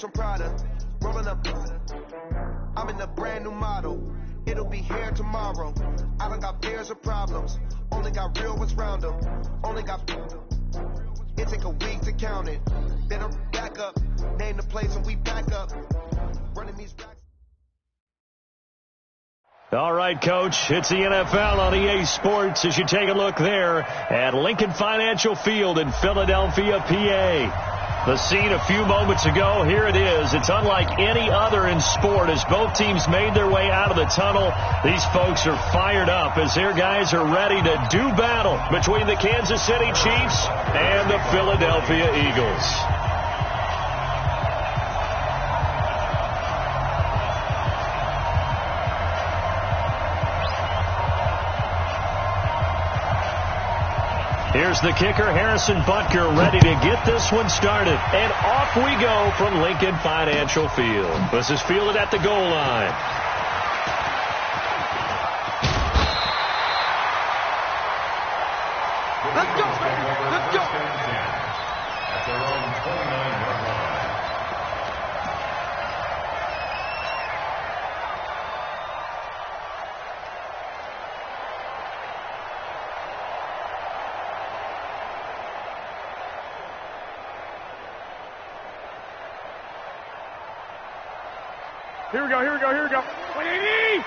from Prada, rolling up. I'm in a brand new model. It'll be here tomorrow. I don't got fears or problems. Only got real ones round them. Only got. It take a week to count it. Then I'm back up. Name the place and we back up. Running these racks. All right, Coach, it's the NFL on EA Sports as you take a look there at Lincoln Financial Field in Philadelphia, PA. The scene a few moments ago, here it is. It's unlike any other in sport as both teams made their way out of the tunnel. These folks are fired up as their guys are ready to do battle between the Kansas City Chiefs and the Philadelphia Eagles. Here's the kicker, Harrison Butker, ready to get this one started. And off we go from Lincoln Financial Field. This is fielded at the goal line. Let's go, baby. Let's go. At their own 29-yard line. Here we go. 180!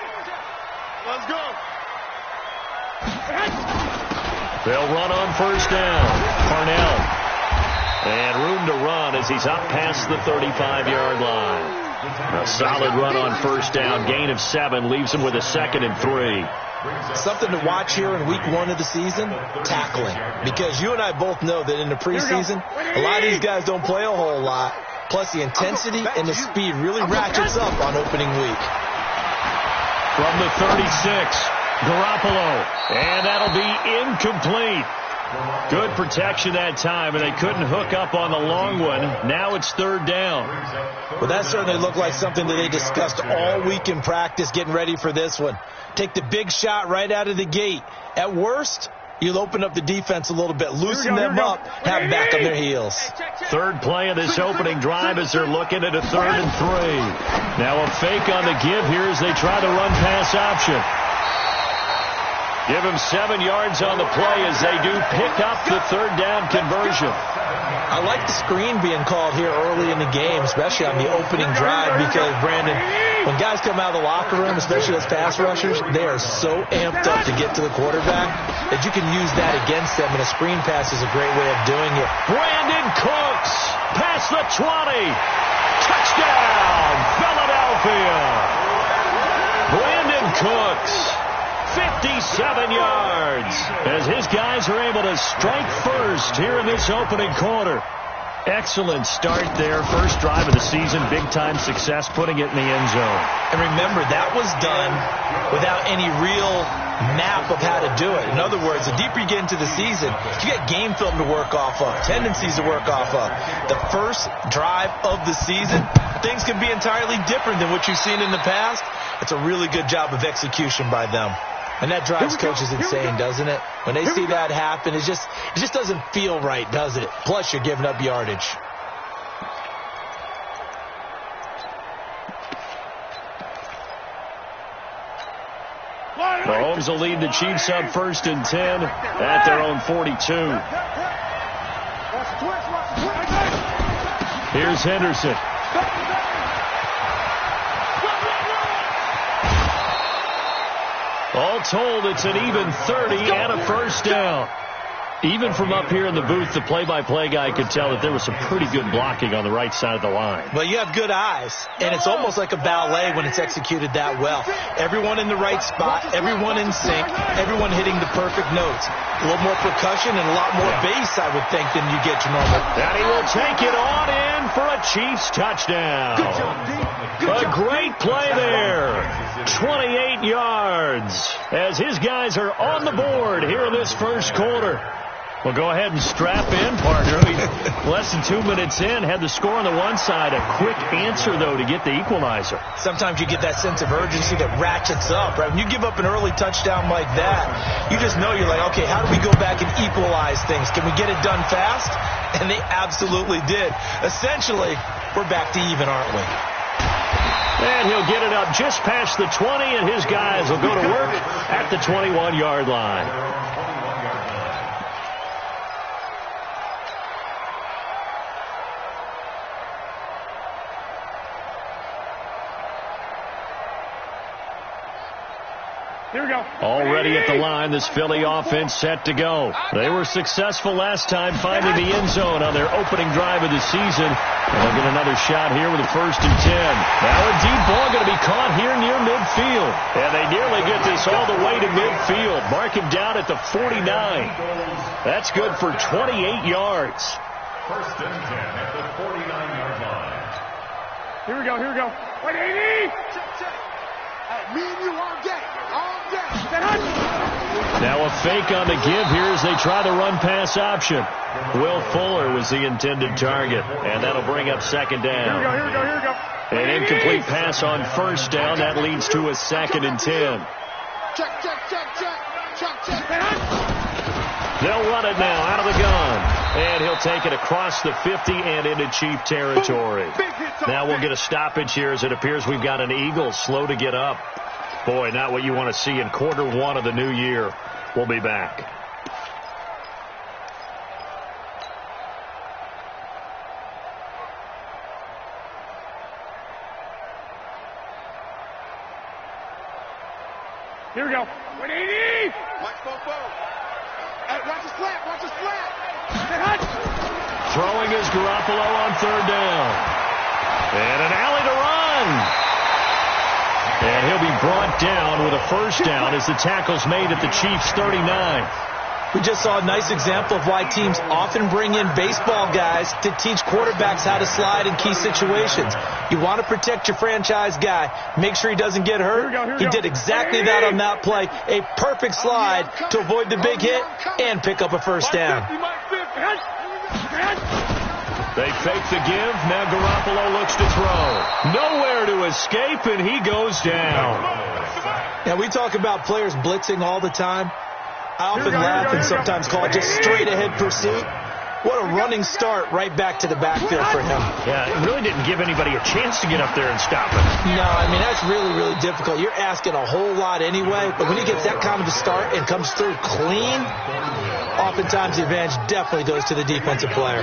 Let's go. They'll run on first down. Parnell. And room to run as he's up past the 35-yard line. A solid run on first down. Gain of 7 leaves him with a 2nd and 3. Something to watch here in week 1 of the season, tackling. Because you and I both know that in the preseason, a lot of these guys don't play a whole lot. Plus, the intensity and the speed really ratchets up on opening week. From the 36, Garoppolo. And that'll be incomplete. Good protection that time, and they couldn't hook up on the long one. Now it's 3rd down. Well, that certainly looked like something that they discussed all week in practice getting ready for this one. Take the big shot right out of the gate. At worst, you'll open up the defense a little bit, loosen them up, have them back on their heels. 3rd play of this opening drive as they're looking at a 3rd and 3. Now a fake on the give here as they try the run pass option. Give him 7 yards on the play as they do pick up the 3rd down conversion. I like the screen being called here early in the game, especially on the opening drive, because, Brandon, when guys come out of the locker room, especially as pass rushers, they are so amped up to get to the quarterback that you can use that against them, and a screen pass is a great way of doing it. Brandon Cooks, past the 20. Touchdown, Philadelphia. Brandon Cooks, 57 yards, as his guys are able to strike first here in this opening quarter. Excellent start there. First drive of the season, big-time success, putting it in the end zone. And remember, that was done without any real map of how to do it. In other words, the deeper you get into the season, you get game film to work off of, tendencies to work off of. The first drive of the season, things can be entirely different than what you've seen in the past. It's a really good job of execution by them. And that drives coaches insane, doesn't it? When they see that happen, it just doesn't feel right, does it? Plus, you're giving up yardage. Mahomes will lead the Chiefs up 1st and 10 at their own 42. Here's Henderson. All told, it's an even 30 and a first down. Even from up here in the booth, the play-by-play guy could tell that there was some pretty good blocking on the right side of the line. Well, you have good eyes, and it's almost like a ballet when it's executed that well. Everyone in the right spot, everyone in sync, everyone hitting the perfect notes. A little more percussion and a lot more bass, I would think, than you get to normal. And he will take it on in for a Chiefs touchdown. A great play there. 28 yards as his guys are on the board here in this first quarter. Well, go ahead and strap in, partner. Less than 2 minutes in, had the score on the one side. A quick answer, though, to get the equalizer. Sometimes you get that sense of urgency that ratchets up, right? When you give up an early touchdown like that, you just know you're like, okay, how do we go back and equalize things? Can we get it done fast? And they absolutely did. Essentially, we're back to even, aren't we? And he'll get it up just past the 20, and his guys will go to work at the 21-yard line. Here we go. Already at the line, this Philly offense set to go. They were successful last time finding the end zone on their opening drive of the season. And they'll get another shot here with a 1st and 10. Now a deep ball going to be caught here near midfield. And they nearly get this all the way to midfield. Mark him down at the 49. That's good for 28 yards. 1st and 10 at the 49-yard line. Here we go, here we go. 180! Me and you all day. Now a fake on the give here as they try the run-pass option. Will Fuller was the intended target, and that'll bring up 2nd down. Here we go. An incomplete pass on 1st down. That leads to a 2nd and 10. Check. They'll run it now out of the gun. And he'll take it across the 50 and into Chief territory. Now we'll get a stoppage here as it appears we've got an Eagle slow to get up. Boy, not what you want to see in quarter 1 of the new year. We'll be back. Here we go. 180! Watch the slant. Throwing is Garoppolo on 3rd down. And an alley to run. And he'll be brought down with a 1st down as the tackle's made at the Chiefs' 39. We just saw a nice example of why teams often bring in baseball guys to teach quarterbacks how to slide in key situations. You want to protect your franchise guy. Make sure he doesn't get hurt. He did exactly that on that play. A perfect slide to avoid the big hit and pick up a 1st down. They fake the give. Now Garoppolo looks to throw. Nowhere to escape, and he goes down. Now, we talk about players blitzing all the time. I often laugh and sometimes call it just straight-ahead pursuit. What a running start right back to the backfield for him. Yeah, it really didn't give anybody a chance to get up there and stop him. No, I mean, that's really, really difficult. You're asking a whole lot anyway, but when he gets that kind of a start and comes through clean, oftentimes the advantage definitely goes to the defensive player.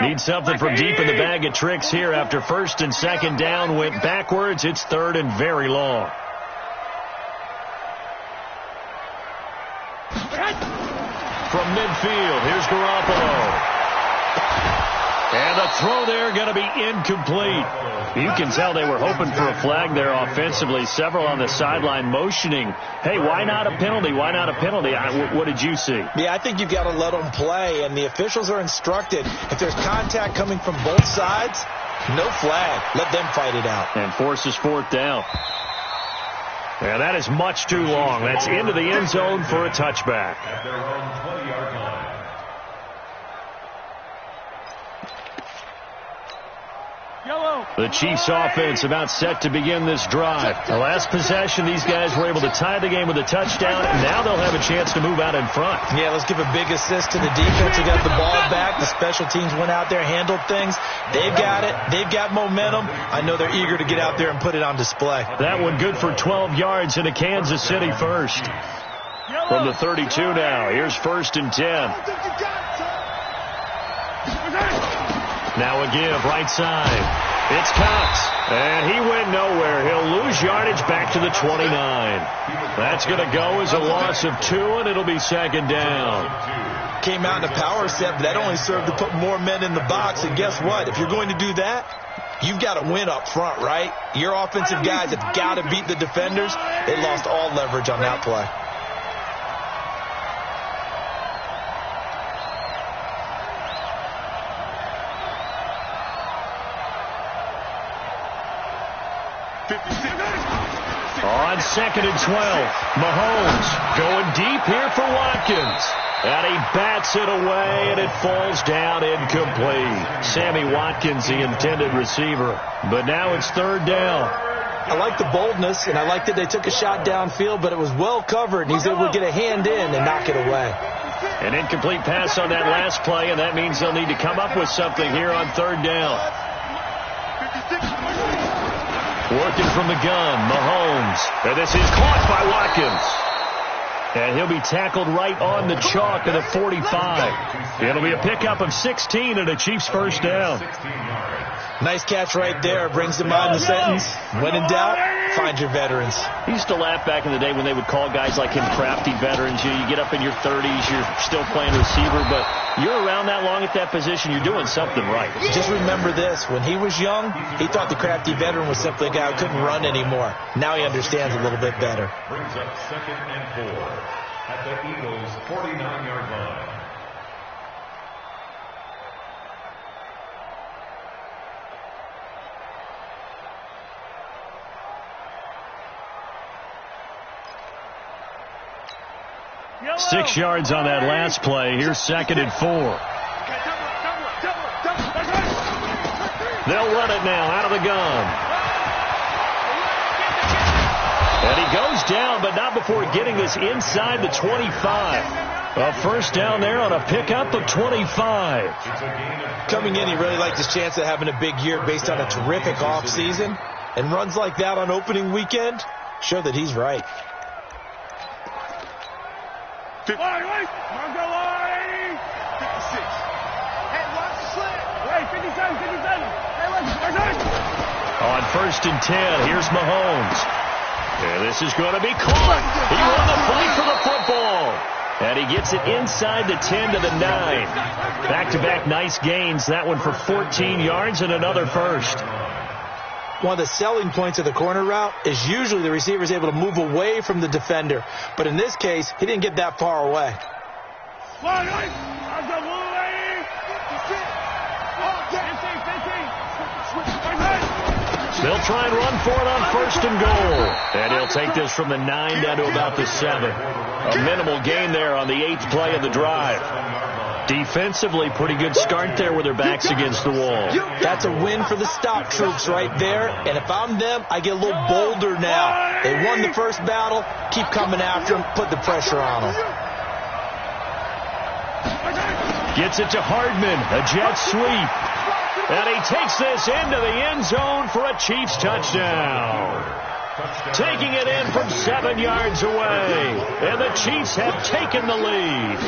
Need something from deep in the bag of tricks here after 1st and 2nd down went backwards. It's 3rd and very long. From midfield, here's Garoppolo. And the throw there going to be incomplete. You can tell they were hoping for a flag there offensively. Several on the sideline motioning, hey, why not a penalty? Why not a penalty? What did you see? Yeah, I think you've got to let them play, and the officials are instructed. If there's contact coming from both sides, no flag. Let them fight it out. And forces 4th down. And that is much too long. That's into the end zone for a touchback. At their own 20-yard line. The Chiefs offense about set to begin this drive. The last possession, these guys were able to tie the game with a touchdown, and now they'll have a chance to move out in front. Yeah, let's give a big assist to the defense. They got the ball back. The special teams went out there, handled things. They've got it. They've got momentum. I know they're eager to get out there and put it on display. That one good for 12 yards into Kansas City first. From the 32 now, here's 1st and 10. Now a give, right side. It's Cox, and he went nowhere. He'll lose yardage back to the 29. That's going to go as a loss of 2, and it'll be 2nd down. Came out in a power set, but that only served to put more men in the box. And guess what? If you're going to do that, you've got to win up front, right? Your offensive guys have got to beat the defenders. They lost all leverage on that play. On 2nd and 12, Mahomes going deep here for Watkins. And he bats it away, and it falls down incomplete. Sammy Watkins, the intended receiver. But now it's 3rd down. I like the boldness, and I like that they took a shot downfield, but it was well covered, and he's able to get a hand in and knock it away. An incomplete pass on that last play, and that means they'll need to come up with something here on third down. Working from the gun, Mahomes. And this is caught by Watkins. And he'll be tackled right on the chalk of the 45. It'll be a pickup of 16 and a Chiefs first down. Nice catch right there. Brings to mind the sentence, when in doubt, find your veterans. He used to laugh back in the day when they would call guys like him crafty veterans. You get up in your 30s, you're still playing receiver, but you're around that long at that position, you're doing something right. Just remember this. When he was young, he thought the crafty veteran was simply a guy who couldn't run anymore. Now he understands a little bit better. Brings up 2nd and 4 at the Eagles' 49-yard line. Yellow. 6 yards on that last play. Here's 2nd and 4. They'll run it now out of the gun. And he goes down, but not before getting this inside the 25. A first down there on a pickup of 25. Coming in, he really liked his chance of having a big year based on a terrific offseason. And runs like that on opening weekend show that he's right. Marco Line! 56. Hey, watch the slip. Hey, 57. Hey, watch it. On 1st and 10, here's Mahomes. And this is going to be caught. He won the fight for the football. And he gets it inside the 10 to the 9. Back-to-back nice gains. That one for 14 yards and another first. One of the selling points of the corner route is usually the receiver is able to move away from the defender. But in this case, he didn't get that far away. They'll try and run for it on 1st and goal. And he'll take this from the 9 down to about the 7. A minimal gain there on the 8th play of the drive. Defensively, pretty good start there with their backs against the wall. That's a win for the stock troops right there. And if I'm them, I get a little bolder now. They won the first battle. Keep coming after them. Put the pressure on them. Gets it to Hardman. A jet sweep. And he takes this into the end zone for a Chiefs touchdown. Taking it in from 7 yards away. And the Chiefs have taken the lead.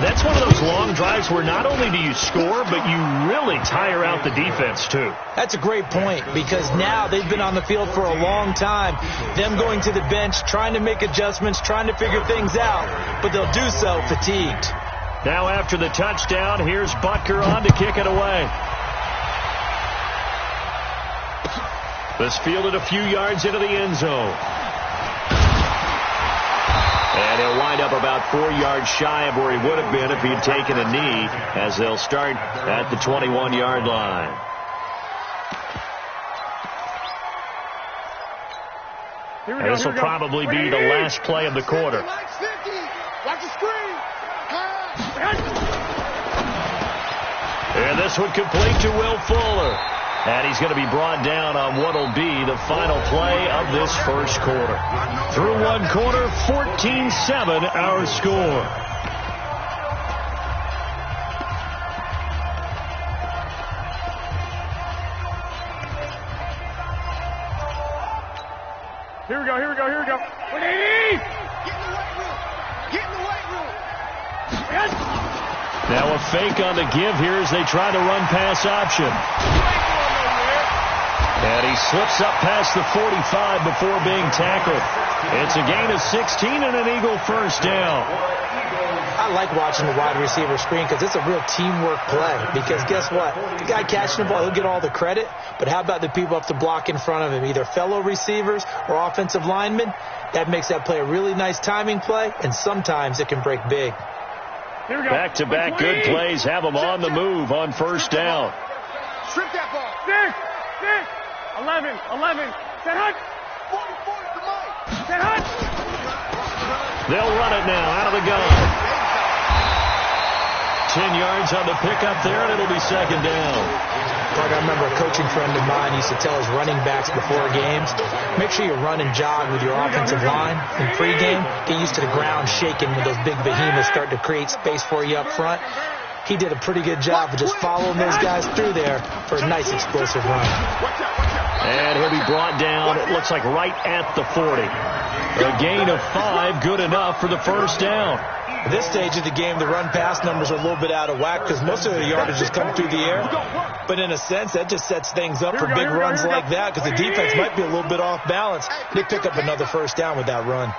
That's one of those long drives where not only do you score, but you really tire out the defense, too. That's a great point, because now they've been on the field for a long time. Them going to the bench, trying to make adjustments, trying to figure things out, but they'll do so fatigued. Now after the touchdown, here's Butker on to kick it away. This fielded a few yards into the end zone. And he'll wind up about 4 yards shy of where he would have been if he had taken a knee, as they'll start at the 21-yard line. And this will probably be the last play of the quarter. Watch the screen. And this one complete to Will Fuller. And he's going to be brought down on what will be the final play of this first quarter. Through one quarter, 14-7 our score. Here we go. 180! Get in the weight room. Yes. Now a fake on the give here as they try to run pass option. And he slips up past the 45 before being tackled. It's a gain of 16 and an Eagle first down. I like watching the wide receiver screen because it's a real teamwork play. Because guess what? The guy catching the ball, he'll get all the credit. But how about the people up the block in front of him, either fellow receivers or offensive linemen? That makes that play a really nice timing play, and sometimes it can break big. Back-to-back good plays have them on the move on first down. Strip that ball. 6. 11. Set hunt. 44 to Mike. Set hunt. They'll run it now out of the gun. 10 yards on the pickup there, and it'll be second down. Like I remember a coaching friend of mine used to tell his running backs before games, make sure you run and jog with your offensive line in pregame. Get used to the ground shaking when those big behemoths start to create space for you up front. He did a pretty good job of just following those guys through there for a nice explosive run. And he'll be brought down, it looks like right at the 40. A gain of 5, good enough for the first down. At this stage of the game, the run-pass numbers are a little bit out of whack because most of the yardage is coming through the air. But in a sense, that just sets things up for big runs like that because the defense might be a little bit off balance. They pick up another first down with that run.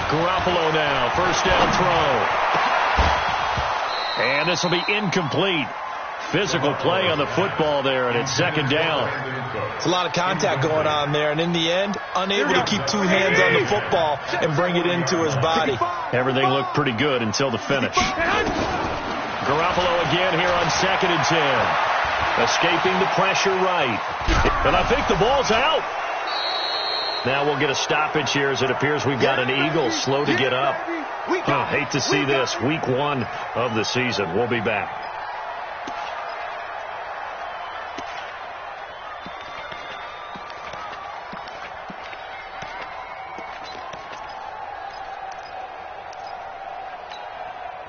Garoppolo now, first down throw. And this will be incomplete. Physical play on the football there, and it's second down. It's a lot of contact going on there, and in the end, unable to keep two hands on the football and bring it into his body. Everything looked pretty good until the finish. Garoppolo again here on 2nd and 10. Escaping the pressure right. And I think the ball's out. Now we'll get a stoppage here as it appears we've got an Eagle slow to get up. Hate to see this. Week 1 of the season. We'll be back.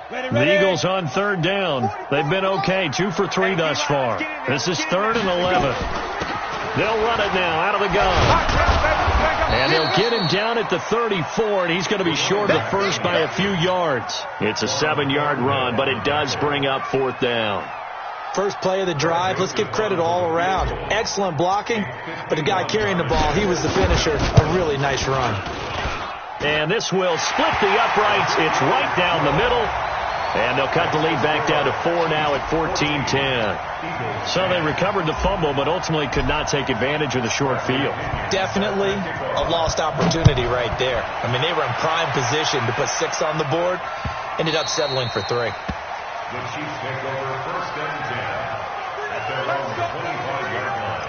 The Eagles on 3rd down. They've been okay. 2 for 3 thus far. This is 3rd and 11. They'll run it now out of the gun. And they'll get him down at the 34, and he's going to be short of the first by a few yards. It's a 7-yard run, but it does bring up 4th down. First play of the drive, let's give credit all around. Excellent blocking, but the guy carrying the ball, he was the finisher. A really nice run. And this will split the uprights. It's right down the middle. And they'll cut the lead back down to 4 now at 14-10. So they recovered the fumble, but ultimately could not take advantage of the short field. Definitely a lost opportunity right there. I mean, they were in prime position to put 6 on the board. Ended up settling for 3. The Chiefs take over 1st and 10 at their own 25-yard line.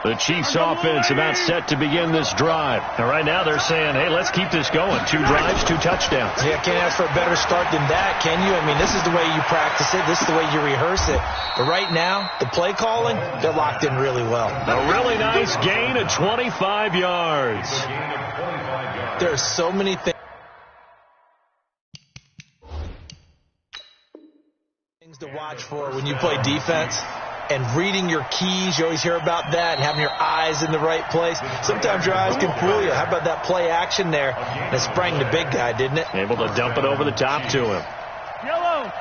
The Chiefs offense about set to begin this drive. And right now they're saying, hey, let's keep this going. 2 drives, 2 touchdowns. Yeah, can't ask for a better start than that, can you? I mean, this is the way you practice it. This is the way you rehearse it. But right now, the play calling, they're locked in really well. A really nice gain of 25 yards. There are so many things to watch for when you play defense. And reading your keys, you always hear about that, and having your eyes in the right place. Sometimes your eyes can fool you. How about that play action there? And it sprang the big guy, didn't it? Able to dump it over the top to him. Yellow.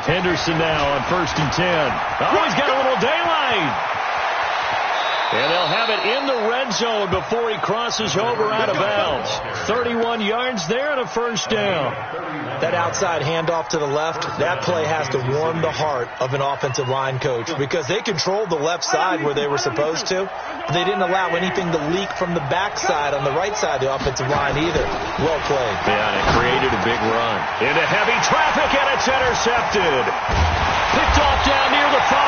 Henderson now on 1st and 10. Oh, he's got a little daylight. And they'll have it in the red zone before he crosses over out of bounds. 31 yards there and a first down. That outside handoff to the left, that play has to warm the heart of an offensive line coach because they controlled the left side where they were supposed to. But they didn't allow anything to leak from the backside on the right side of the offensive line either. Well played. Yeah, and it created a big run. Into heavy traffic, and it's intercepted. Picked off down near the 5.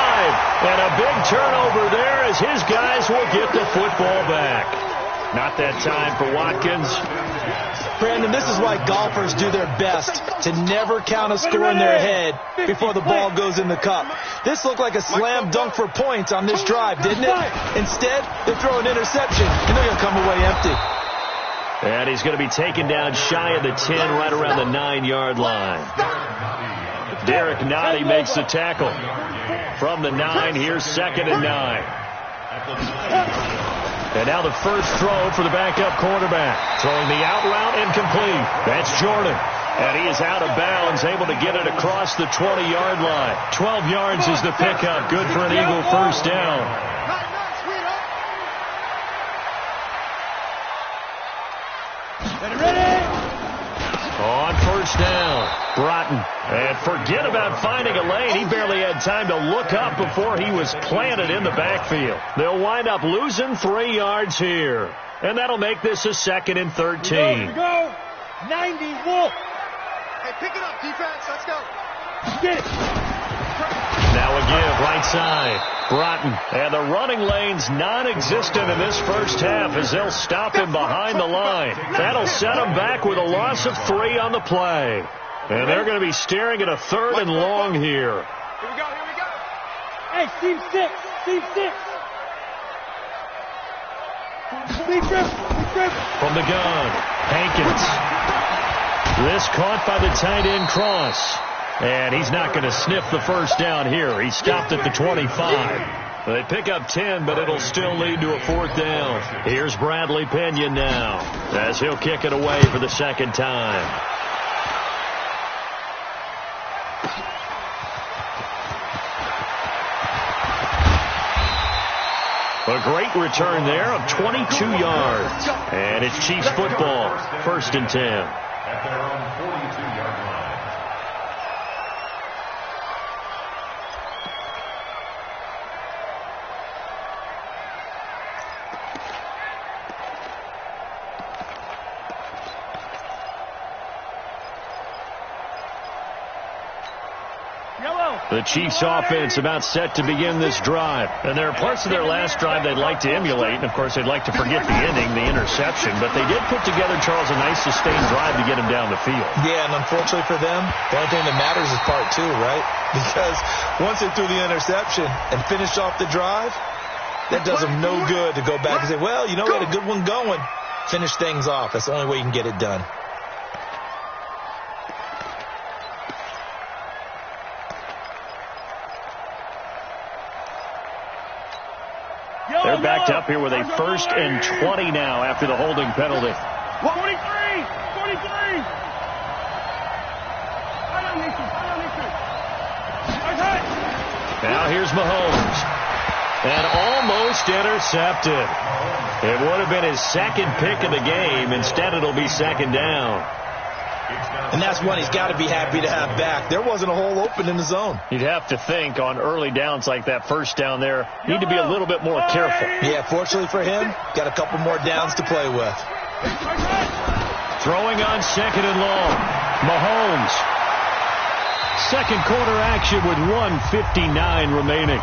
And a big turnover there as his guys will get the football back. Not that time for Watkins. Brandon, this is why golfers do their best to never count a score in their head before the ball goes in the cup. This looked like a slam dunk for points on this drive, didn't it? Instead, they throw an interception, and they're going to come away empty. And he's going to be taken down shy of the 10, right around the 9-yard line. Derek Nottie makes the tackle. From the 9, here's 2nd and 9. And now the first throw for the backup quarterback. Throwing the out route incomplete. That's Jordan. And he is out of bounds, able to get it across the 20-yard line. 12 yards is the pickup. Good for an Eagle first down. On first down, Broughton. And forget about finding a lane. He barely had time to look up before he was planted in the backfield. They'll wind up losing 3 yards here. And that'll make this a 2nd and 13. Go. 90 Wolf. Hey, pick it up, defense. Let's go. Get it. Now a give, right side. Broughton. And the running lane's non-existent in this first half as they'll stop him behind the line. That'll set him back with a loss of 3 on the play. And they're going to be staring at a 3rd and long here. Here we go. Hey, team 6. Speed trip. From the gun, Hankins. This caught by the tight end Cross. And he's not going to sniff the first down here. He stopped at the 25. They pick up 10, but it'll still lead to a 4th down. Here's Bradley Pena now as he'll kick it away for the second time. A great return there of 22 yards. And it's Chiefs football. 1st and 10. At their own 42-yard line. The Chiefs offense about set to begin this drive. And there are parts of their last drive they'd like to emulate. And, of course, they'd like to forget the ending, the interception. But they did put together, Charles, a nice sustained drive to get him down the field. Yeah, and unfortunately for them, the only thing that matters is part 2, right? Because once they threw the interception and finished off the drive, that does them no good to go back and say, well, you know, we had a good one going. Finish things off. That's the only way you can get it done. They're backed up here with a 1st and 20 now after the holding penalty. 43! Now here's Mahomes. And almost intercepted. It would have been his 2nd pick of the game. Instead, it'll be 2nd down. And that's one he's got to be happy to have back. There wasn't a hole open in the zone. You'd have to think on early downs like that 1st down there, need to be a little bit more careful. Yeah, fortunately for him, got a couple more downs to play with. Throwing on 2nd and long. Mahomes. 2nd quarter action with 1:59 remaining.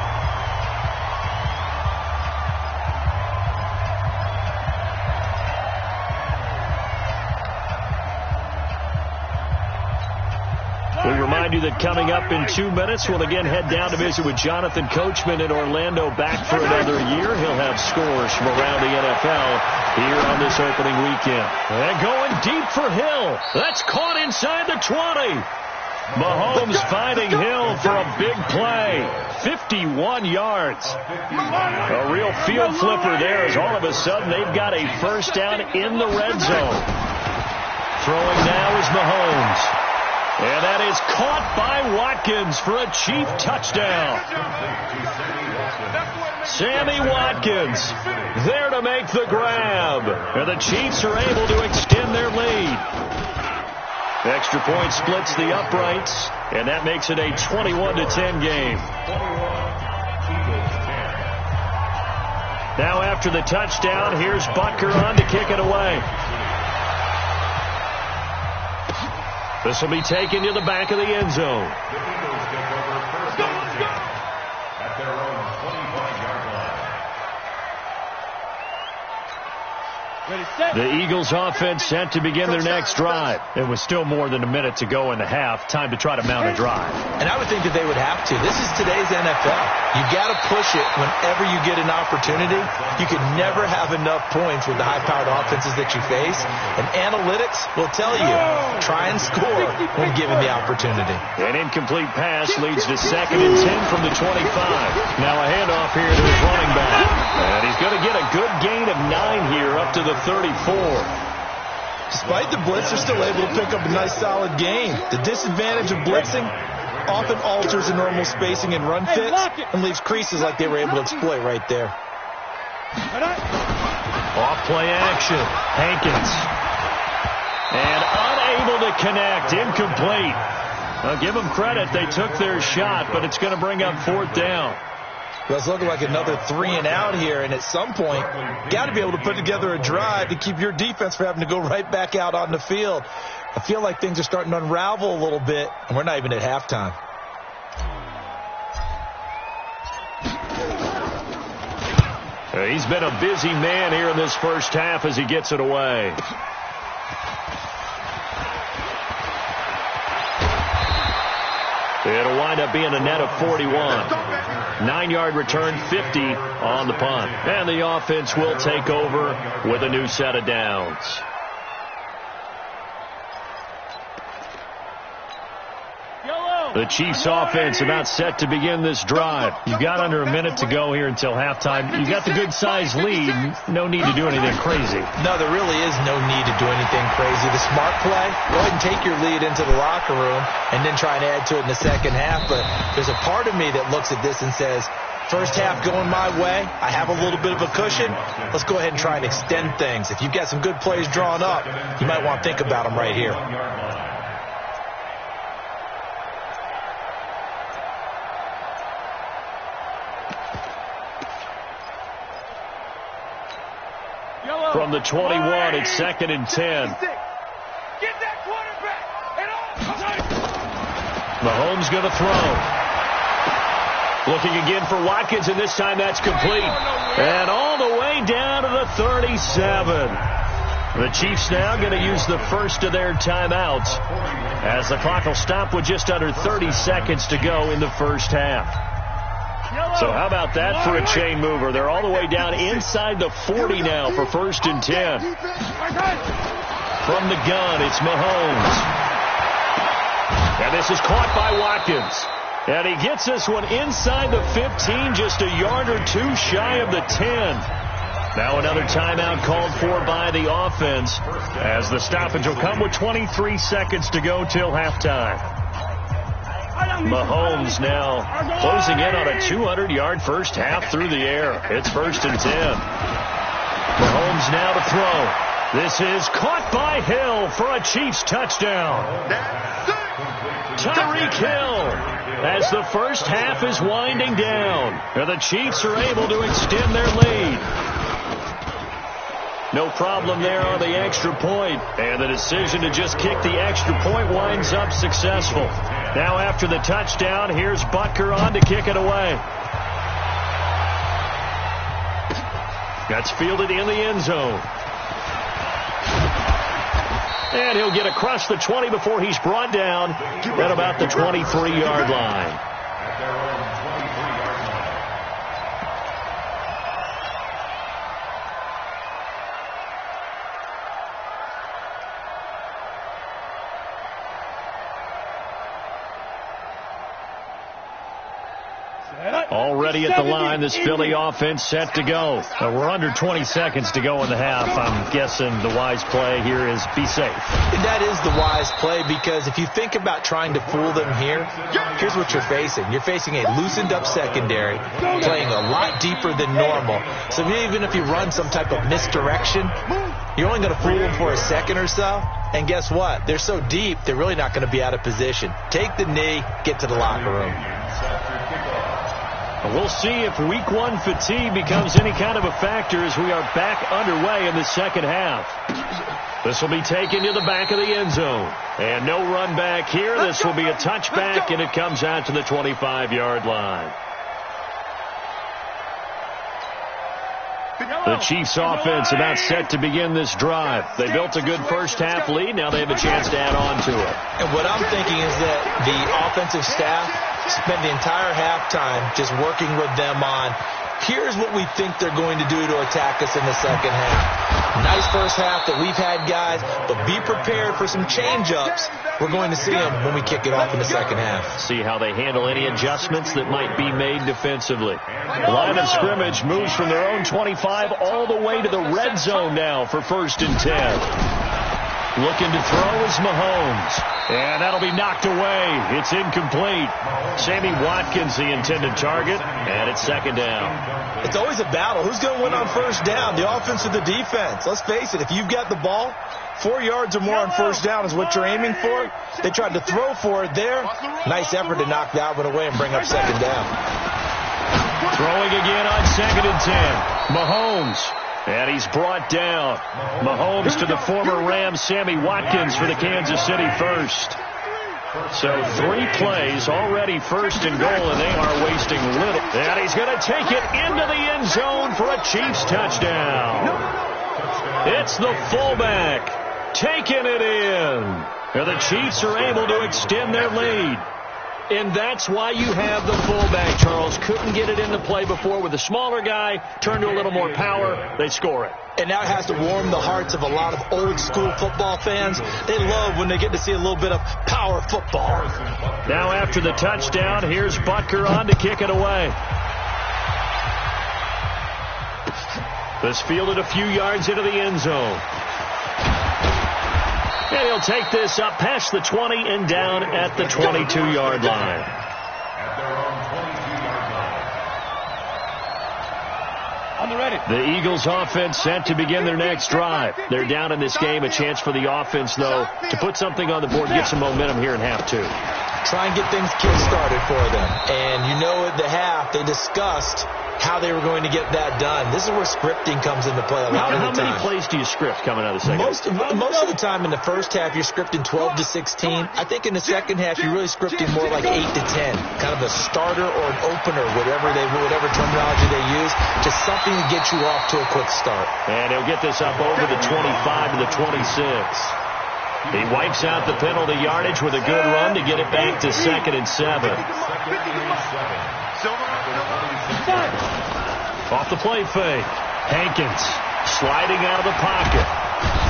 We remind you that coming up in 2 minutes, we'll again head down to visit with Jonathan Coachman in Orlando, back for another year. He'll have scores from around the NFL here on this opening weekend. And going deep for Hill. That's caught inside the 20. Mahomes finding Hill for a big play. 51 yards. A real field flipper there as all of a sudden they've got a 1st down in the red zone. Throwing now is Mahomes. And that is caught by Watkins for a Chief touchdown. Sammy Watkins there to make the grab. And the Chiefs are able to extend their lead. Extra point splits the uprights, and that makes it a 21-10 game. Now after the touchdown, here's Butker on to kick it away. This will be taken to the back of the end zone. The Eagles take over 1st and 10 at their own 25-yard line. The Eagles offense set to begin their next drive. It was still more than a minute to go in the half. Time to try to mount a drive. And I would think that they would have to. This is today's NFL. You got to push it whenever you get an opportunity. You can never have enough points with the high-powered offenses that you face. And analytics will tell you, try and score when given the opportunity. An incomplete pass leads to 2nd and 10 from the 25. Now a handoff here to his running back. And he's going to get a good gain of 9 here up to the 34. Despite the blitz, they're still able to pick up a nice solid gain. The disadvantage of blitzing often alters the normal spacing and run fits and leaves creases like they were able to exploit right there. Off play action. Hankins. And unable to connect. Incomplete. I'll give them credit. They took their shot, but it's going to bring up 4th down. Well, it's looking like another 3 and out here, and at some point, got to be able to put together a drive to keep your defense from having to go right back out on the field. I feel like things are starting to unravel a little bit, and we're not even at halftime. He's been a busy man here in this first half as he gets it away. It'll wind up being a net of 41. 9-yard return, 50 on the punt. And the offense will take over with a new set of downs. The Chiefs offense about set to begin this drive. You've got under a minute to go here until halftime. You've got the good-sized lead. No need to do anything crazy. No, there really is no need to do anything crazy. The smart play, go ahead and take your lead into the locker room and then try and add to it in the second half. But there's a part of me that looks at this and says, first half going my way, I have a little bit of a cushion. Let's go ahead and try and extend things. If you've got some good plays drawn up, you might want to think about them right here. From the 21, it's 2nd and 10. Get that quarterback and off. Mahomes going to throw. Looking again for Watkins, and this time that's complete. And all the way down to the 37. The Chiefs now going to use the first of their timeouts as the clock will stop with just under 30 seconds to go in the first half. So how about that for a chain mover? They're all the way down inside the 40 now for 1st and 10. From the gun, it's Mahomes. And this is caught by Watkins. And he gets this one inside the 15, just a yard or two shy of the 10. Now another timeout called for by the offense as the stoppage will come with 23 seconds to go till halftime. Mahomes now closing in on a 200-yard first half through the air. It's 1st and 10. Mahomes now to throw. This is caught by Hill for a Chiefs touchdown. Tyreek Hill as the first half is winding down. And the Chiefs are able to extend their lead. No problem there on the extra point. And the decision to just kick the extra point winds up successful. Now after the touchdown, here's Butker on to kick it away. That's fielded in the end zone. And he'll get across the 20 before he's brought down at about the 23-yard line. Already at the line, this Philly offense set to go. We're under 20 seconds to go in the half. I'm guessing the wise play here is be safe. That is the wise play because if you think about trying to fool them here, here's what you're facing. You're facing a loosened up secondary, playing a lot deeper than normal. So even if you run some type of misdirection, you're only going to fool them for a second or so. And guess what? They're so deep, they're really not going to be out of position. Take the knee, get to the locker room. We'll see if week one fatigue becomes any kind of a factor as we are back underway in the second half. This will be taken to the back of the end zone. And no run back here. This will be a touchback, and it comes out to the 25-yard line. The Chiefs offense about set to begin this drive. They built a good first half lead. Now they have a chance to add on to it. And what I'm thinking is that the offensive staff spend the entire halftime just working with them on, here's what we think they're going to do to attack us in the second half. Nice first half that we've had, guys, but be prepared for some change-ups. We're going to see them when we kick it off in the second half. See how they handle any adjustments that might be made defensively. The line of scrimmage moves from their own 25 all the way to the red zone now for 1st and 10. Looking to throw is Mahomes. And that'll be knocked away. It's incomplete. Sammy Watkins, the intended target, and it's 2nd down. It's always a battle. Who's going to win on 1st down, the offense or the defense? Let's face it, if you've got the ball, 4 yards or more on 1st down is what you're aiming for. They tried to throw for it there. Nice effort to knock that one away and bring up 2nd down. Throwing again on 2nd and 10. Mahomes. And he's brought down. Mahomes to the former Rams, Sammy Watkins for the Kansas City first. So 3 plays, already first and goal, and they are wasting little. And he's going to take it into the end zone for a Chiefs touchdown. It's the fullback taking it in. And the Chiefs are able to extend their lead. And that's why you have the fullback, Charles. Couldn't get it into play before with the smaller guy. Turned to a little more power. They score it. And that has to warm the hearts of a lot of old-school football fans. They love when they get to see a little bit of power football. Now after the touchdown, here's Butker on to kick it away. This fielded a few yards into the end zone. And he'll take this up past the 20 and down at the 22-yard line. At their own 22-yard line. On the ready. The Eagles offense set to begin their next drive. They're down in this game. A chance for the offense, though, to put something on the board, get some momentum here in half 2. Try and get things kick-started for them. And you know at the half, they discussed how they were going to get that done. This is where scripting comes into play a lot of the time. How many plays do you script coming out of the second? Most of the time in the first half, you're scripting 12 to 16. I think in the second half, you're really scripting more like 8 to 10. Kind of a starter or an opener, whatever terminology they use, just something to get you off to a quick start. And he'll get this up over the 25 to the 26. He wipes out the penalty yardage with a good run to get it back to 2nd and 7. Off the play fake. Hankins sliding out of the pocket.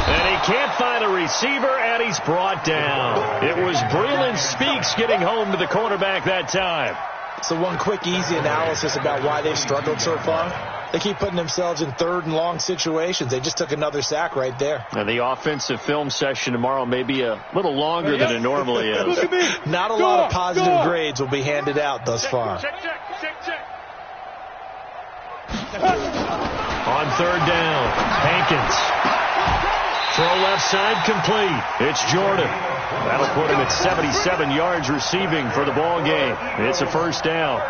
And he can't find a receiver, and he's brought down. It was Breeland Speaks getting home to the quarterback that time. So one quick, easy analysis about why they've struggled so far. They keep putting themselves in 3rd and long situations. They just took another sack right there. And the offensive film session tomorrow may be a little longer than it normally is. Not a lot of positive grades will be handed out thus far. Check. On 3rd down, Hankins. Throw left side complete. It's Jordan. That'll put him at 77 yards receiving for the ball game. It's a 1st down.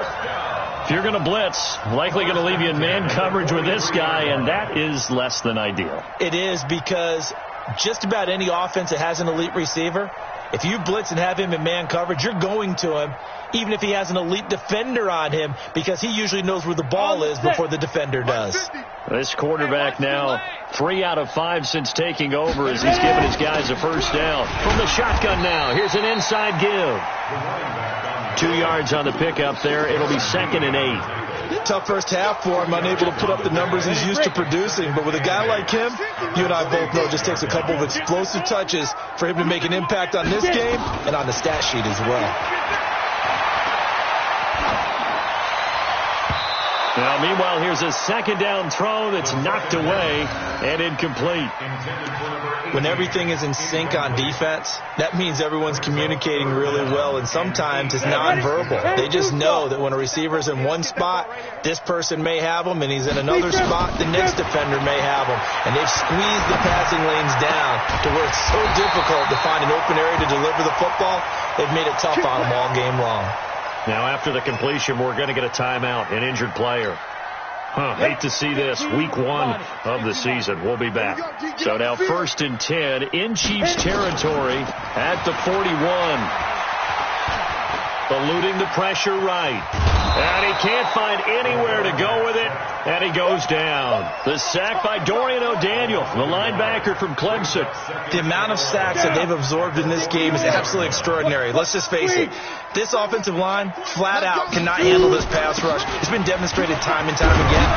If you're going to blitz, likely going to leave you in man coverage with this guy, and that is less than ideal. It is, because just about any offense that has an elite receiver, if you blitz and have him in man coverage, you're going to him, even if he has an elite defender on him, because he usually knows where the ball is before the defender does. This quarterback now 3 out of 5 since taking over as he's given his guys a 1st down. From the shotgun now, here's an inside give. 2 yards on the pickup there. It'll be 2nd and 8. Tough first half for him, unable to put up the numbers he's used to producing. But with a guy like him, you and I both know it just takes a couple of explosive touches for him to make an impact on this game and on the stat sheet as well. Now, meanwhile, here's a 2nd down throw that's knocked away and incomplete. When everything is in sync on defense, that means everyone's communicating really well, and sometimes it's nonverbal. They just know that when a receiver's in one spot, this person may have him, and he's in another spot, the next defender may have him. And they've squeezed the passing lanes down to where it's so difficult to find an open area to deliver the football. They've made it tough on them all game long. Now, after the completion, we're going to get a timeout, an injured player. Hate to see this. Week 1 of the season. We'll be back. So now 1st and 10 in Chiefs territory at the 41. Eluding the pressure right. And he can't find anywhere to go with it. And he goes down. The sack by Dorian O'Daniel, the linebacker from Clemson. The amount of sacks that they've absorbed in this game is absolutely extraordinary. Let's just face it. This offensive line, flat out, cannot handle this pass rush. It's been demonstrated time and time again.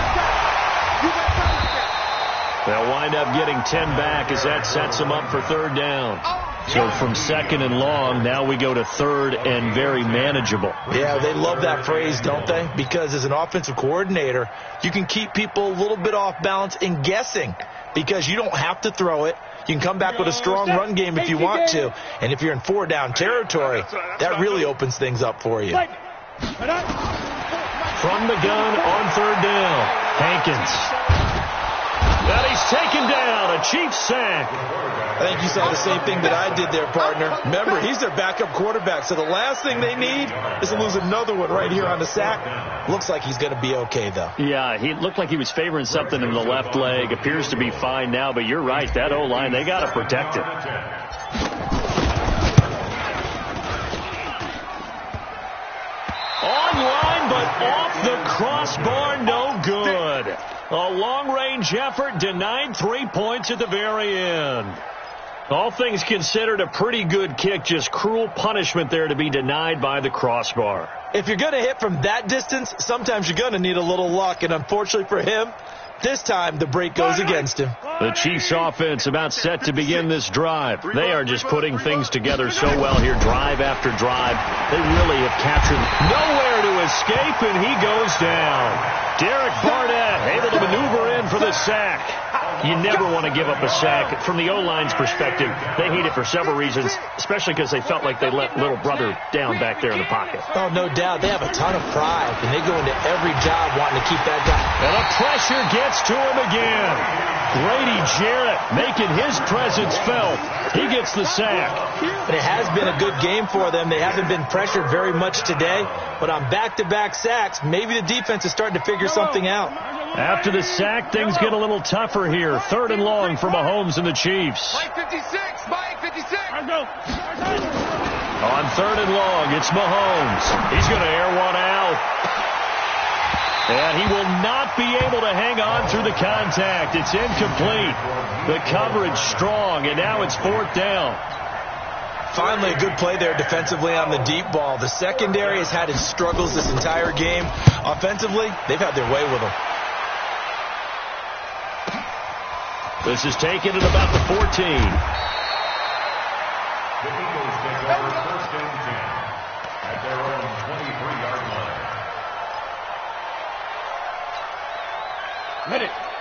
They'll wind up getting 10 back as that sets them up for 3rd down. So from 2nd and long, now we go to 3rd and very manageable. Yeah, they love that phrase, don't they? Because as an offensive coordinator, you can keep people a little bit off balance and guessing, because you don't have to throw it. You can come back with a strong run game if you want to. And if you're in 4-down territory, that really opens things up for you. From the gun on 3rd down, Hankins. And he's taken down, a Chiefs sack. I think you saw the same thing that I did there, partner. Remember, he's their backup quarterback, so the last thing they need is to lose another one right here on the sack. Looks like he's going to be okay, though. Yeah, he looked like he was favoring something in the left leg. Appears to be fine now, but you're right, that O-line, they got to protect it. long line, but off the crossbar, no good. A long-range effort denied 3 points at the very end. All things considered, a pretty good kick, just cruel punishment there to be denied by the crossbar. If you're going to hit from that distance, sometimes you're going to need a little luck, and unfortunately for him, this time the break goes against him. The Chiefs offense about set to begin this drive. They are just putting things together so well here, drive after drive. They really have captured nowhere to escape, and he goes down. Derek Barnett able to maneuver in for the sack. You never want to give up a sack. From the O-line's perspective, they hate it for several reasons, especially because they felt like they let little brother down back there in the pocket. Oh, no doubt. They have a ton of pride, and they go into every job wanting to keep that guy. And the pressure gets to him again. Grady Jarrett making his presence felt. He gets the sack. And it has been a good game for them. They haven't been pressured very much today, but on back-to-back sacks, maybe the defense is starting to figure something out. After the sack, things get a little tougher here. 3rd and long for Mahomes and the Chiefs. Mike 56. Mike 56. On 3rd and long, it's Mahomes. He's going to air one out. And he will not be able to hang on through the contact. It's incomplete. The coverage strong, and now it's 4th down. Finally, a good play there defensively on the deep ball. The secondary has had its struggles this entire game. Offensively, they've had their way with them. This is taken at about the 14. The Eagles take over 1st and 10 at their own 23-yard line.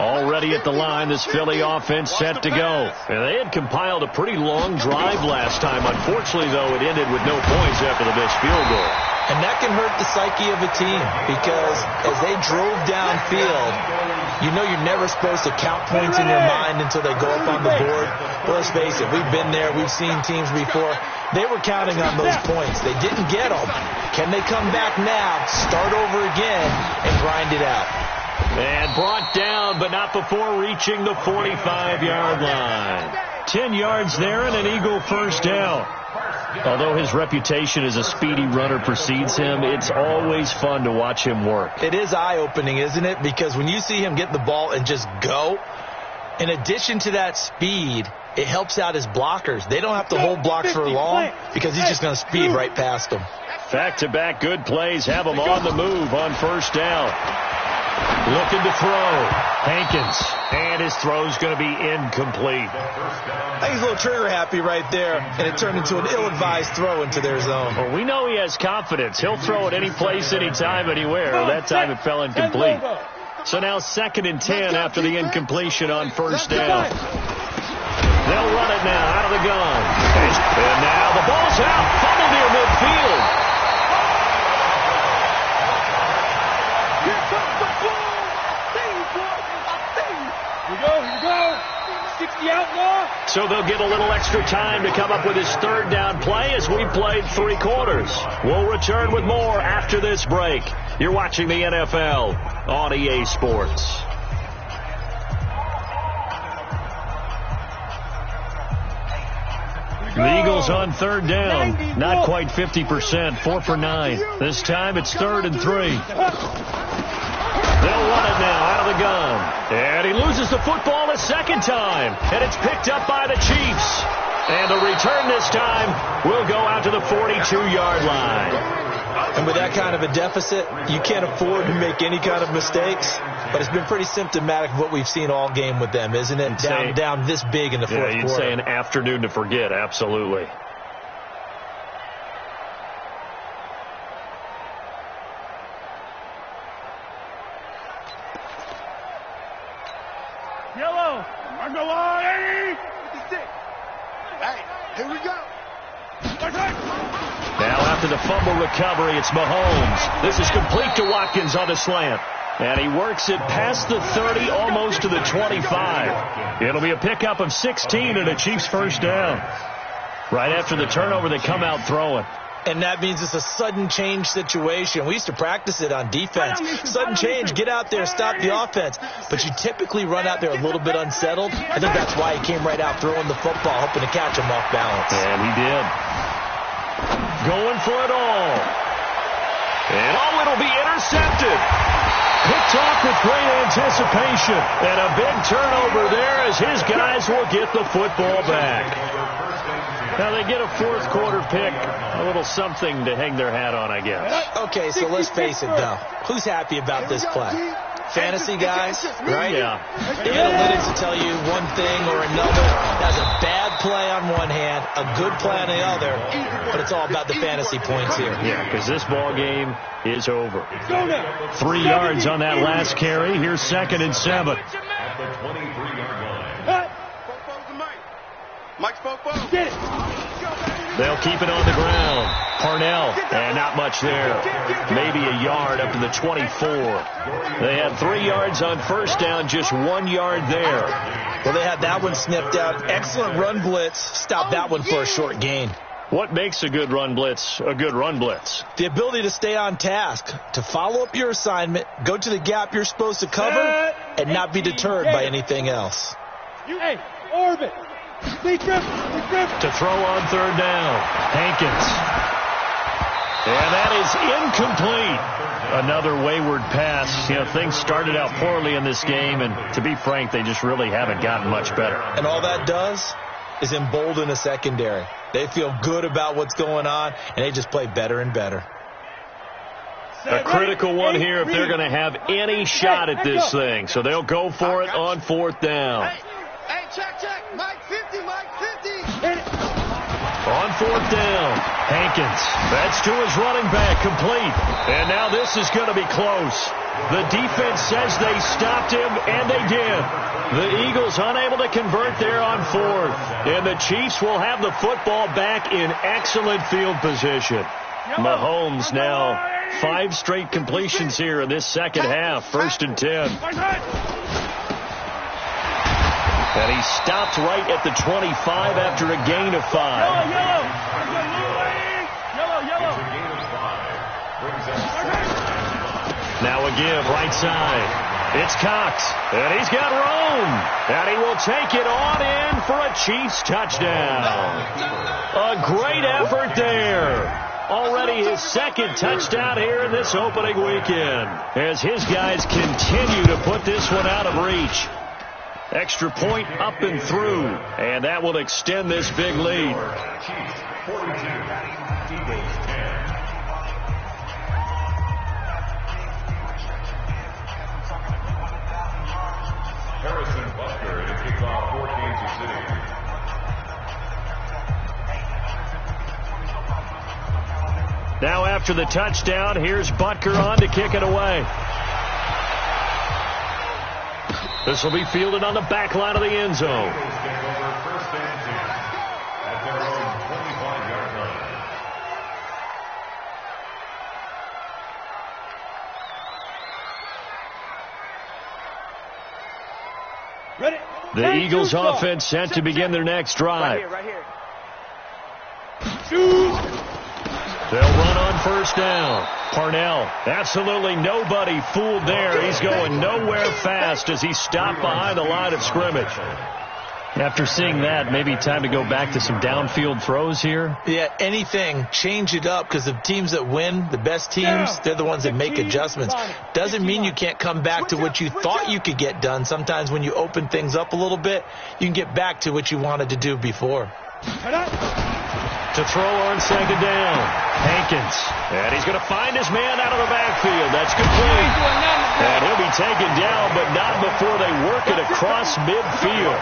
Already at the line, this Philly offense set to go. And they had compiled a pretty long drive last time. Unfortunately, though, it ended with no points after the missed field goal. And that can hurt the psyche of a team because as they drove downfield, you know you're never supposed to count points in your mind until they go up on the board. But let's face it, we've been there. We've seen teams before. They were counting on those points. They didn't get them. Can they come back now, start over again, and grind it out? And brought down, but not before reaching the 45-yard line. 10 yards there and an Eagle 1st down. Although his reputation as a speedy runner precedes him, it's always fun to watch him work. It is eye-opening, isn't it? Because when you see him get the ball and just go, in addition to that speed, it helps out his blockers. They don't have to hold blocks for long because he's just going to speed right past them. Back-to-back good plays have him on the move on 1st down. Looking to throw. Hankins. And his throw's going to be incomplete. I think he's a little trigger happy right there, and it turned into an ill-advised throw into their zone. Well, we know he has confidence. He'll throw it any place, anytime, anywhere. That time it fell incomplete. So now 2nd and 10 after the incompletion on 1st down. They'll run it now out of the gun. And now the ball's out. Fumble near midfield. Here we go. 60 out more. So they'll get a little extra time to come up with his 3rd down play as we played 3 quarters. We'll return with more after this break. You're watching the NFL on EA Sports. The Eagles on 3rd down. Not quite 50%. 4 for 9. This time it's 3rd and 3. They'll run it now out of the gun. And he loses the football a 2nd time. And it's picked up by the Chiefs. And the return this time will go out to the 42-yard line. And with that kind of a deficit, you can't afford to make any kind of mistakes. But it's been pretty symptomatic of what we've seen all game with them, isn't it? Down this big in the 4th quarter. You'd say an afternoon to forget, absolutely. Yellow. On the line. 56. Hey, here we go. Now after the fumble recovery, it's Mahomes. This is complete to Watkins on the slant. And he works it past the 30, almost to the 25. It'll be a pickup of 16 and a Chiefs 1st down. Right after the turnover, they come out throwing. And that means it's a sudden change situation. We used to practice it on defense. Sudden change, get out there, stop the offense. But you typically run out there a little bit unsettled. I think that's why he came right out throwing the football, hoping to catch him off balance. And he did. Going for it all. And oh, defended. Picked off with great anticipation. And a big turnover there as his guys will get the football back. Now they get a fourth quarter pick. A little something to hang their hat on, I guess. Okay, so let's face it, though. Who's happy about this play? Fantasy guys, right? Yeah. The analytics will tell you one thing or another. That's a bad play on one hand, a good play on the other, but it's all about the fantasy points here. Yeah, because this ball game is over. 3 yards on that last carry. Here's 2nd and 7. At the 23-yard line. Mike Spofo. Get it. They'll keep it on the ground. Parnell, and not much there. Maybe a yard up to the 24. They had 3 yards on first down, just 1 yard there. Well, they had that one sniffed out. Excellent run blitz. Stopped that one for a short gain. What makes a good run blitz a good run blitz? The ability to stay on task, to follow up your assignment, go to the gap you're supposed to cover, and not be deterred by anything else. Hey, orbit. To throw on 3rd down. Hankins. And that is incomplete. Another wayward pass. You know, things started out poorly in this game, and to be frank, they just really haven't gotten much better. And all that does is embolden the secondary. They feel good about what's going on, and they just play better and better. A critical one here if they're going to have any shot at this thing. So they'll go for it on 4th down. Hey, check. Mike 50, Mike 50. On 4th down, Hankins. That's to his running back, complete. And now this is going to be close. The defense says they stopped him, and they did. The Eagles unable to convert there on 4th. And the Chiefs will have the football back in excellent field position. Mahomes now 5 straight completions here in this second half. 1st and 10. And he stopped right at the 25 after a gain of 5. Yellow. Now a give, right side. It's Cox, and he's got room. And he will take it on in for a Chiefs touchdown. A great effort there. Already his 2nd touchdown here in this opening weekend, as his guys continue to put this one out of reach. Extra point up and through, and that will extend this big lead. Chiefs 42, Eagles 10. Harrison Butker to kick off for Kansas City. Now after the touchdown, here's Butker on to kick it away. This will be fielded on the back line of the end zone. Eagles take over 1st and 10 at their own 25-yard line. Ready? The Eagles offense set to begin their next drive. Right here. They'll run on 1st down. Parnell, absolutely nobody fooled there. He's going nowhere fast as he stopped behind the line of scrimmage. After seeing that, maybe time to go back to some downfield throws here. Yeah, anything. Change it up, because the teams that win, the best teams, they're the ones that make adjustments. Doesn't mean you can't come back to what you thought you could get done. Sometimes when you open things up a little bit, you can get back to what you wanted to do before. To throw on 2nd down, Hankins. And he's going to find his man out of the backfield. That's complete. And he'll be taken down, but not before they work it across midfield.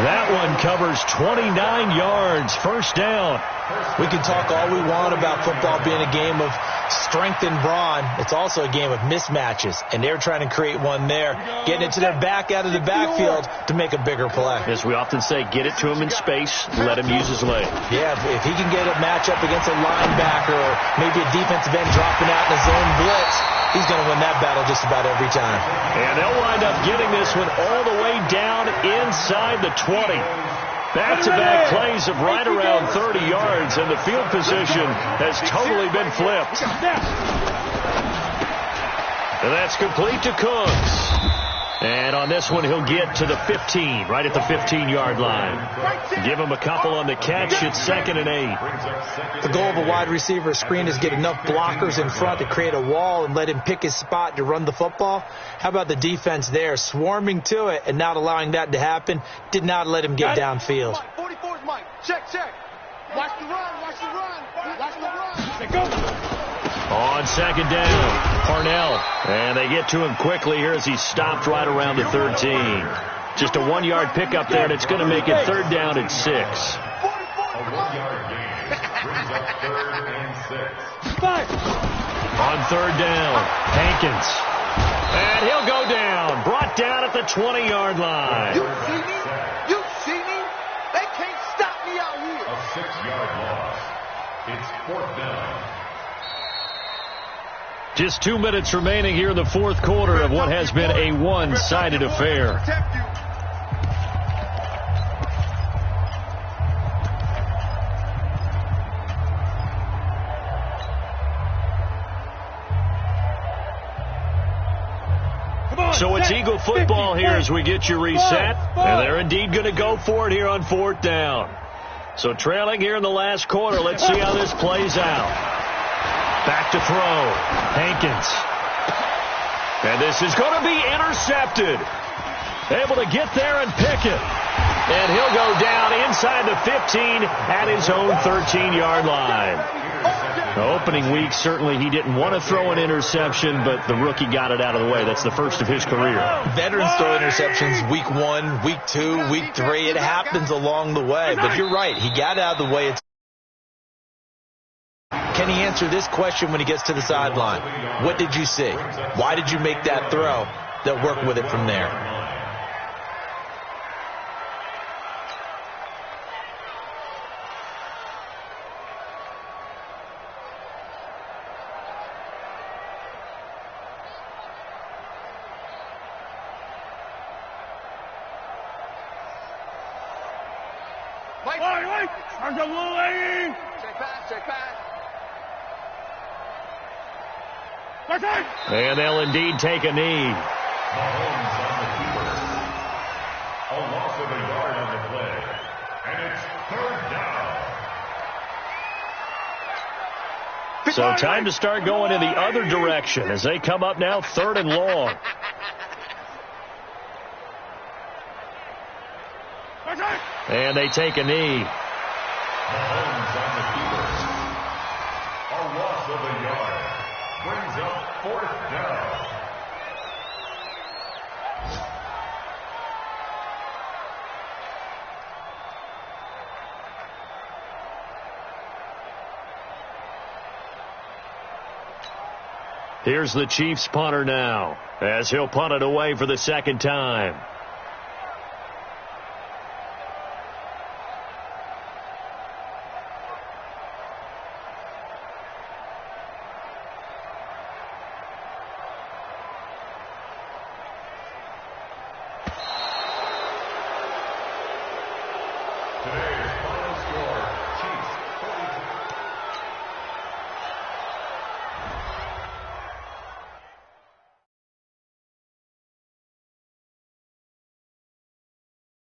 That one covers 29 yards. 1st down. We can talk all we want about football being a game of strength and brawn. It's also a game of mismatches, and they're trying to create one there, getting it to their back out of the backfield to make a bigger play. As we often say, get it to him in space, let him use his leg. Yeah, if he can get a matchup against a linebacker or maybe a defensive end dropping out in a zone blitz, he's going to win that battle just about every time. And they'll wind up getting this one all the way down inside the 20. Back-to-back plays of right around 30 yards, and the field position has totally been flipped. And that's complete to Cooks. And on this one, he'll get to the 15, right at the 15-yard line. Give him a couple on the catch. It's 2nd and 8. The goal of a wide receiver screen is get enough blockers in front to create a wall and let him pick his spot to run the football. How about the defense there, swarming to it and not allowing that to happen? Did not let him get downfield. 44 is Mike. Check. Watch the run. Watch the run. Go. On 2nd down, Parnell. And they get to him quickly here as he's stopped right around the 13. Just a 1-yard pickup there, and it's going to make it 3rd down and 6. A 1-yard gain brings up 3rd and 6. On 3rd down, Hankins. And he'll go down. Brought down at the 20-yard line. You see me? They can't stop me out here. A 6-yard loss. It's 4th down. Just 2 minutes remaining here in the 4th quarter of what has been a one-sided affair. So it's Eagle football here as we get you reset. And they're indeed going to go for it here on 4th down. So trailing here in the last quarter. Let's see how this plays out. Back to throw. Hankins. And this is going to be intercepted. Able to get there and pick it. And he'll go down inside the 15 at his own 13-yard line. The opening week, certainly he didn't want to throw an interception, but the rookie got it out of the way. That's the first of his career. Veterans throw interceptions week 1, week 2, week 3. It happens along the way. But you're right. He got out of the way. Can he answer this question when he gets to the sideline? What did you see? Why did you make that throw? They'll work with it from there. Wait. Turn the blue lane. Check pass. And they'll indeed take a knee. Mahomes on the keeper. A loss of a yard on the play. And it's 3rd down. So time to start going in the other direction as they come up now 3rd and long. And they take a knee. Mahomes on the keeper. A loss of a yard. Brings up 4th down. Here's the Chiefs punter now as he'll punt it away for the 2nd time.